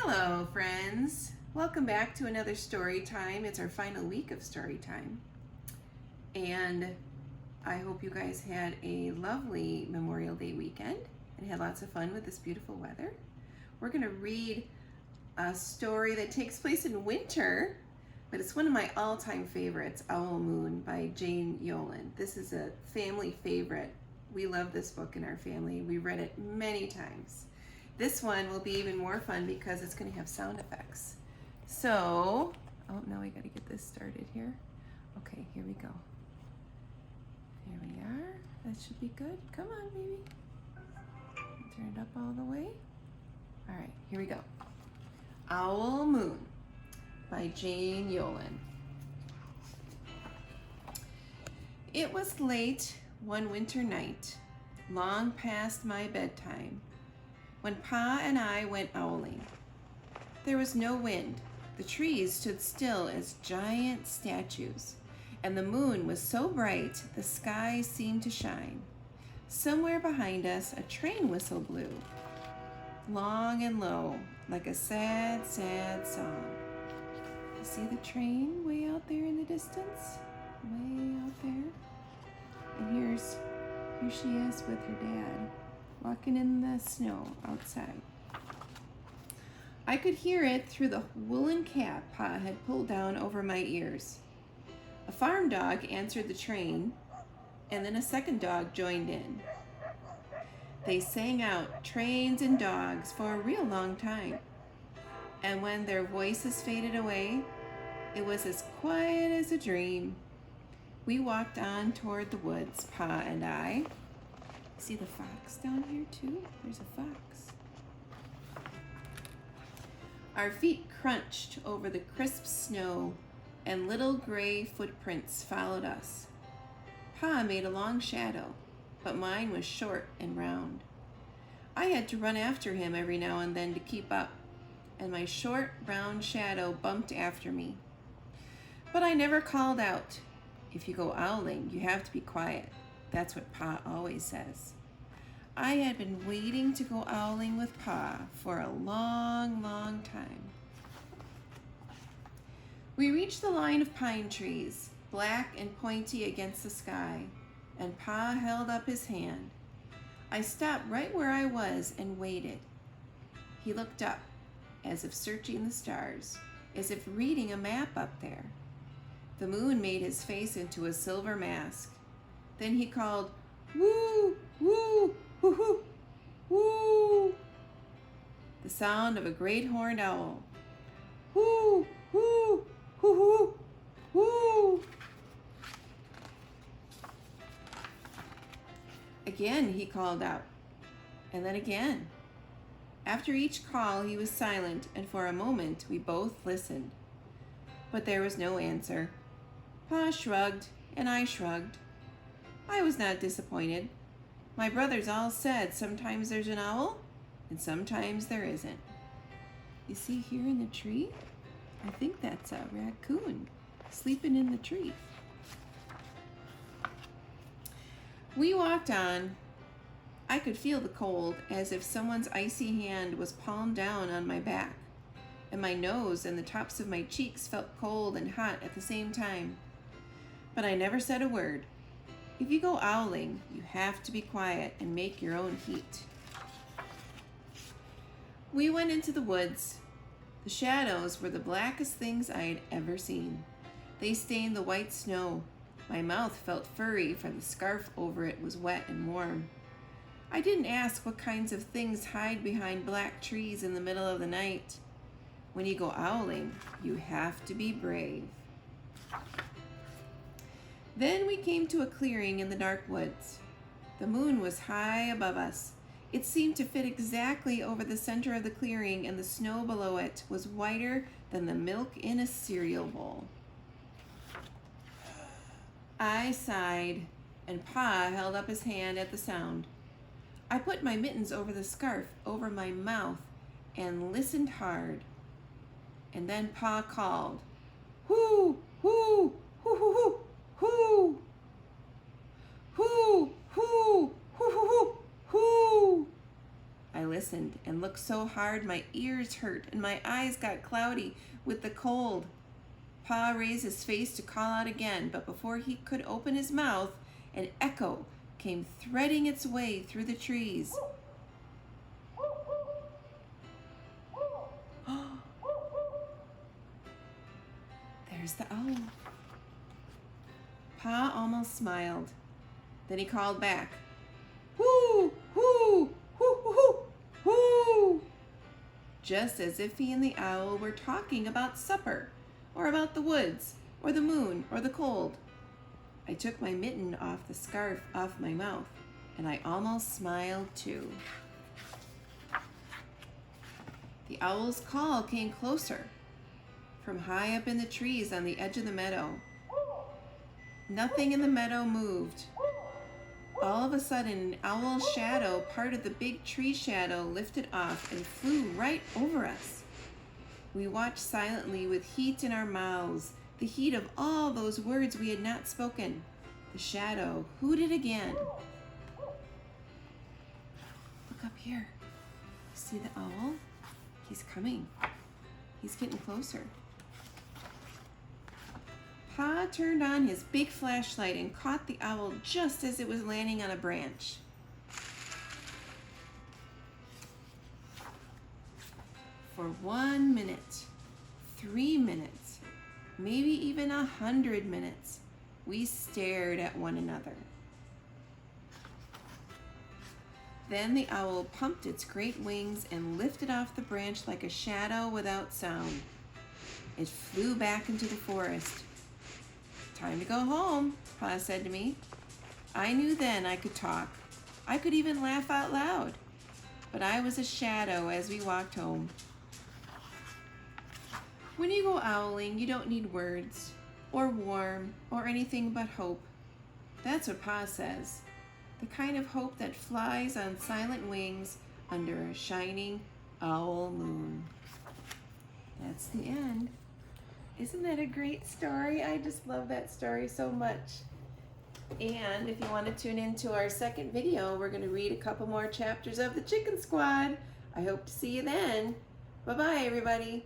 Hello, friends. Welcome back to another story time. It's our final week of story time. And I hope you guys had a lovely Memorial Day weekend and had lots of fun with this beautiful weather. We're going to read a story that takes place in winter, but it's one of my all-time favorites, Owl Moon by Jane Yolen. This is a family favorite. We love this book in our family. We read it many times. This one will be even more fun because it's going to have sound effects. So, now we got to get this started here. Okay, here we go. Here we are. That should be good. Come on, baby. Turn it up all the way. All right, here we go. Owl Moon by Jane Yolen. It was late one winter night, long past my bedtime, when Pa and I went owling. There was no wind. The trees stood still as giant statues, and the moon was so bright the sky seemed to shine. Somewhere behind us, a train whistle blew, long and low, like a sad, sad song. You see the train way out there in the distance? Way out there? And here she is with her dad, walking in the snow outside. I could hear it through the woolen cap Pa had pulled down over my ears. A farm dog answered the train, and then a second dog joined in. They sang out trains and dogs for a real long time, and when their voices faded away, it was as quiet as a dream. We walked on toward the woods, Pa and I. See the fox down here too? There's a fox. Our feet crunched over the crisp snow, and little gray footprints followed us. Pa made a long shadow, but mine was short and round. I had to run after him every now and then to keep up, and my short, round shadow bumped after me. But I never called out. If you go owling, you have to be quiet. That's what Pa always says. I had been waiting to go owling with Pa for a long, long time. We reached the line of pine trees, black and pointy against the sky, and Pa held up his hand. I stopped right where I was and waited. He looked up, as if searching the stars, as if reading a map up there. The moon made his face into a silver mask. Then he called, "Woo, woo, hoo, hoo, woo." The sound of a great horned owl. Woo, woo, hoo, hoo, woo. Again he called out, and then again. After each call he was silent, and for a moment we both listened. But there was no answer. Pa shrugged, and I shrugged. I was not disappointed. My brothers all said sometimes there's an owl, and sometimes there isn't. You see here in the tree? I think that's a raccoon sleeping in the tree. We walked on. I could feel the cold, as if someone's icy hand was palmed down on my back, and my nose and the tops of my cheeks felt cold and hot at the same time. But I never said a word. If you go owling, you have to be quiet and make your own heat. We went into the woods. The shadows were the blackest things I had ever seen. They stained the white snow. My mouth felt furry, for the scarf over it was wet and warm. I didn't ask what kinds of things hide behind black trees in the middle of the night. When you go owling, you have to be brave. Then we came to a clearing in the dark woods. The moon was high above us. It seemed to fit exactly over the center of the clearing, and the snow below it was whiter than the milk in a cereal bowl. I sighed, and Pa held up his hand at the sound. I put my mittens over the scarf over my mouth and listened hard. And then Pa called, "Hoo, hoo, hoo, hoo, hoo, hoo, hoo, hoo, hoo, hoo, hoo, hoo." I listened and looked so hard my ears hurt and my eyes got cloudy with the cold. Pa raised his face to call out again, but before he could open his mouth, an echo came threading its way through the trees. There's the owl. Pa almost smiled. Then he called back, "Whoo, whoo, whoo, whoo, whoo," just as if he and the owl were talking about supper, or about the woods, or the moon, or the cold. I took my mitten off the scarf off my mouth, and I almost smiled too. The owl's call came closer, from high up in the trees on the edge of the meadow. Nothing in the meadow moved. All of a sudden, an owl's shadow, part of the big tree shadow, lifted off and flew right over us. We watched silently with heat in our mouths, the heat of all those words we had not spoken. The shadow hooted again. Look up here. See the owl? He's coming. He's getting closer. Pa turned on his big flashlight and caught the owl just as it was landing on a branch. For 1 minute, 3 minutes, maybe even 100 minutes, we stared at one another. Then the owl pumped its great wings and lifted off the branch like a shadow without sound. It flew back into the forest. "Time to go home," Pa said to me. I knew then I could talk. I could even laugh out loud. But I was a shadow as we walked home. When you go owling, you don't need words, or warm, or anything but hope. That's what Pa says. The kind of hope that flies on silent wings under a shining owl moon. That's the end. Isn't that a great story? I just love that story so much. And if you want to tune into our second video, we're going to read a couple more chapters of the Chicken Squad. I hope to see you then. Bye-bye, everybody.